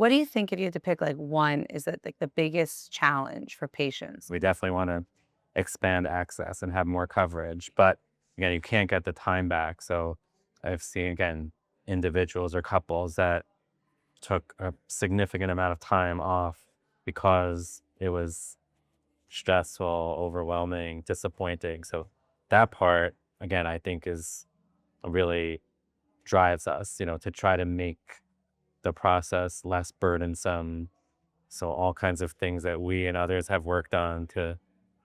What do you think if you had to pick like one, is that like the biggest challenge for patients? We definitely want to expand access and have more coverage. But again, you can't get the time back. So I've seen, again, individuals or couples that took a significant amount of time off because it was stressful, overwhelming, disappointing. So that part, again, I think is really drives us, to try to make the process less burdensome. So all kinds of things that we and others have worked on to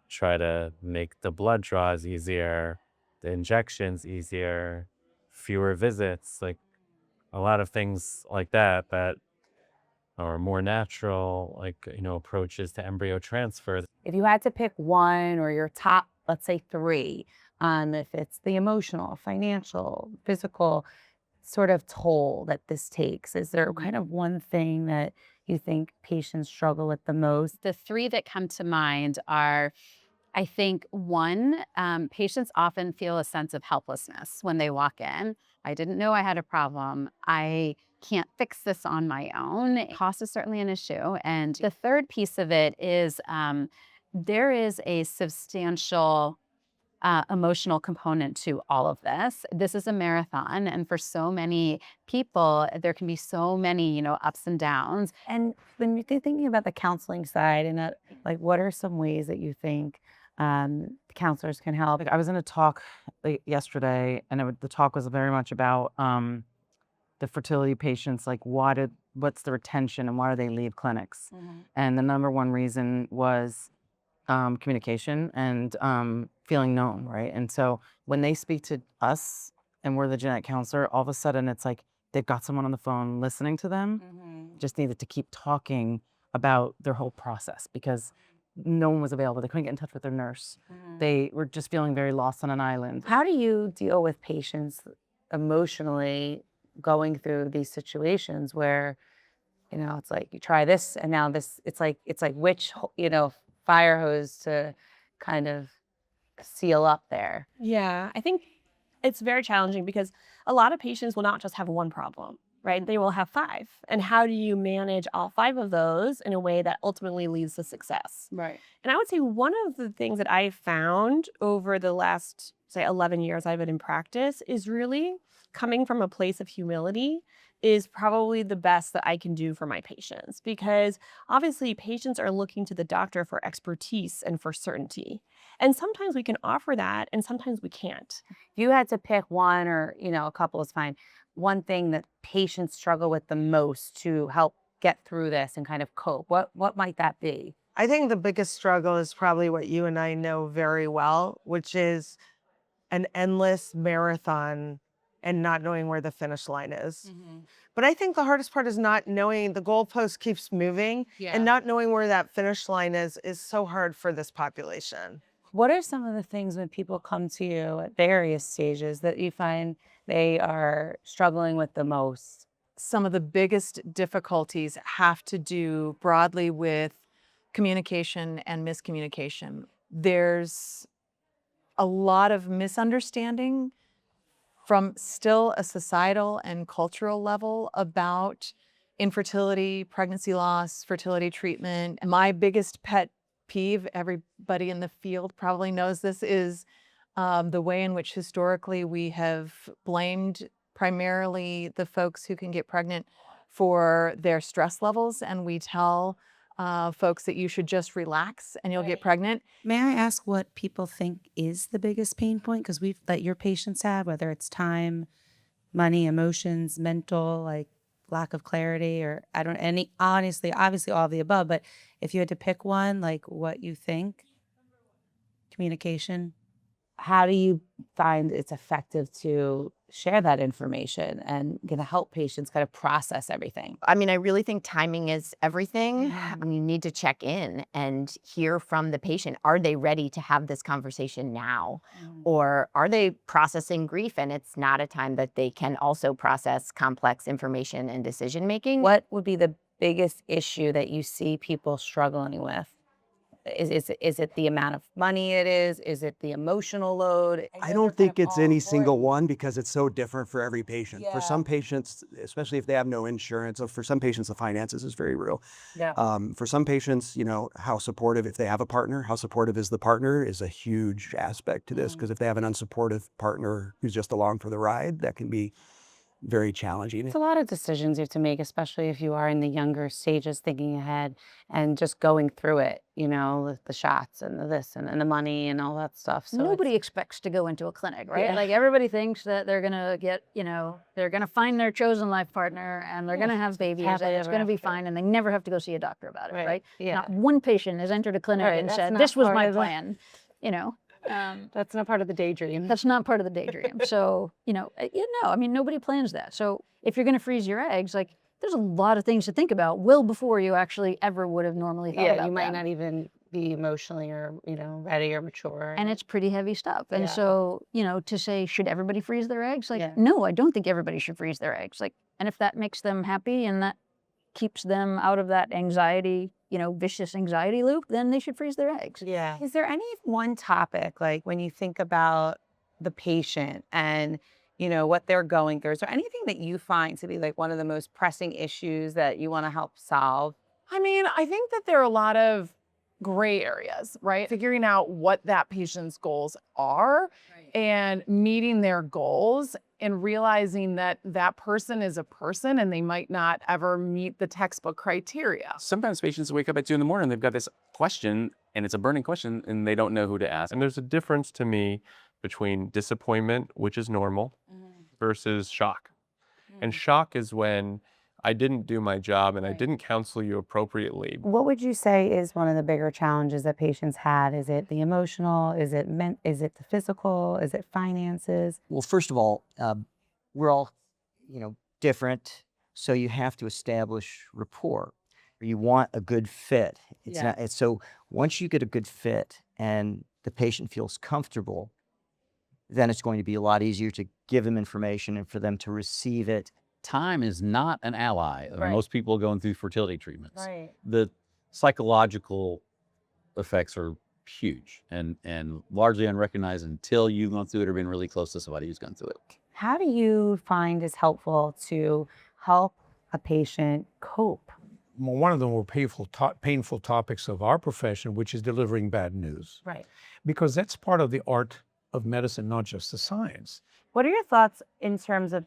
try to make the blood draws easier, the injections easier, fewer visits, like a lot of things like that that are more natural, like, approaches to embryo transfer. If you had to pick one or your top, let's say three, if it's the emotional, financial, physical sort of toll that this takes, is there kind of one thing that you think patients struggle with the most? The three that come to mind are, I think, one, patients often feel a sense of helplessness when they walk in. I didn't know I had a problem. I can't fix this on my own. Cost is certainly an issue. And the third piece of it is there is a substantial emotional component to all of this. This is a marathon, and for so many people, there can be so many, ups and downs. And when you're thinking about the counseling side, and like, what are some ways that you think counselors can help? Like I was in a talk yesterday, and the talk was very much about the fertility patients. Like, what's the retention, and why do they leave clinics? And the number one reason was communication and feeling known, right? And so when they speak to us, and we're the genetic counselor, all of a sudden it's like they've got someone on the phone listening to them. Just needed to keep talking about their whole process because no one was available. They couldn't get in touch with their nurse. They were just feeling very lost on an island. How do you deal with patients emotionally going through these situations where, it's like you try this and now this, it's like which, fire hose to kind of seal up there? Yeah, I think it's very challenging because a lot of patients will not just have one problem, right? They will have five. And how do you manage all five of those in a way that ultimately leads to success? Right. And I would say one of the things that I found over the last, say, 11 years I've been in practice is really coming from a place of humility is probably the best that I can do for my patients, because obviously patients are looking to the doctor for expertise and for certainty. And sometimes we can offer that and sometimes we can't. If you had to pick one or, a couple is fine, one thing that patients struggle with the most to help get through this and kind of cope, what might that be? I think the biggest struggle is probably what you and I know very well, which is an endless marathon and not knowing where the finish line is. But I think the hardest part is not knowing the goalpost keeps moving and not knowing where that finish line is so hard for this population. What are some of the things when people come to you at various stages that you find they are struggling with the most? Some of the biggest difficulties have to do broadly with communication and miscommunication. There's a lot of misunderstanding from still a societal and cultural level about infertility, pregnancy loss, fertility treatment. My biggest pet peeve, everybody in the field probably knows this, is the way in which historically we have blamed primarily the folks who can get pregnant for their stress levels. And we tell folks that you should just relax and you'll get pregnant. May I ask what people think is the biggest pain point? Because that your patients have, whether it's time, money, emotions, mental, like lack of clarity, or I don't any honestly, obviously all of the above, but if you had to pick one, like what you think? Communication. How do you find it's effective to share that information and gonna help patients kind of process everything? I mean, I really think timing is everything. You need to check in and hear from the patient. Are they ready to have this conversation now? Or are they processing grief and it's not a time that they can also process complex information and decision making? What would be the biggest issue that you see people struggling with? Is it the amount of money it is? Is it the emotional load? I don't think it's any single one because it's so different for every patient. For some patients, especially if they have no insurance, or for some patients, the finances is very real. Yeah. For some patients, how supportive, if they have a partner, how supportive is the partner is a huge aspect to this. Because if they have an unsupportive partner who's just along for the ride, that can be very challenging. It's a lot of decisions you have to make, especially if you are in the younger stages, thinking ahead and just going through it, the shots and the this and the money and all that stuff. So Nobody expects to go into a clinic, right? Yeah. Like everybody thinks that they're gonna get, they're gonna find their chosen life partner and they're gonna have babies and Happily it's ever gonna be after. fine and they never have to go see a doctor about it, right? Yeah. Not one patient has entered a clinic Right, and that's said, not "This was part my of the- plan," That's not part of the daydream. That's not part of the daydream. So, I mean, nobody plans that. So if you're going to freeze your eggs, like there's a lot of things to think about well before you actually ever would have normally thought about You might them. not even be emotionally or, ready or mature. And it's pretty heavy stuff. And Yeah. so, to say, should everybody freeze their eggs? Like, Yeah. no, I don't think everybody should freeze their eggs. Like, and if that makes them happy and that keeps them out of that anxiety, vicious anxiety loop, then they should freeze their eggs. Yeah. Is there any one topic, like when you think about the patient and, what they're going through, is there anything that you find to be like one of the most pressing issues that you want to help solve? I mean, I think that there are a lot of gray areas, right? Figuring out what that patient's goals are and meeting their goals and realizing that that person is a person and they might not ever meet the textbook criteria. Sometimes patients wake up at 2 in the morning, they've got this question and it's a burning question and they don't know who to ask. And there's a difference to me between disappointment, which is normal, versus shock. And shock is when I didn't do my job and I didn't counsel you appropriately. What would you say is one of the bigger challenges that patients had? Is it the emotional? Is it the physical? Is it finances? Well, first of all, we're all, different. So you have to establish rapport. You want a good fit. So once you get a good fit and the patient feels comfortable, then it's going to be a lot easier to give them information and for them to receive it. Time is not an ally of most people going through fertility treatments. Right. The psychological effects are huge and largely unrecognized until you've gone through it or been really close to somebody who's gone through it. How do you find is helpful to help a patient cope? Well, one of the more painful topics of our profession, which is delivering bad news. Right. Because that's part of the art of medicine, not just the science. What are your thoughts in terms of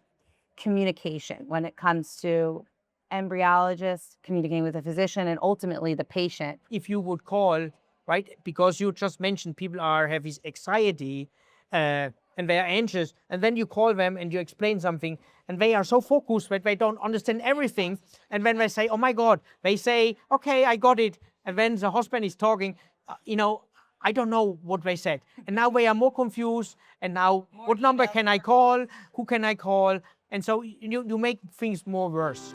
communication when it comes to embryologists communicating with the physician and ultimately the patient? If you would call, right, because you just mentioned people have this anxiety and they are anxious, and then you call them and you explain something, and they are so focused that they don't understand everything. And when they say, oh my God, they say, okay, I got it. And when the husband is talking, I don't know what they said. And now they are more confused. And now what number can I call? Who can I call? And so you make things more worse.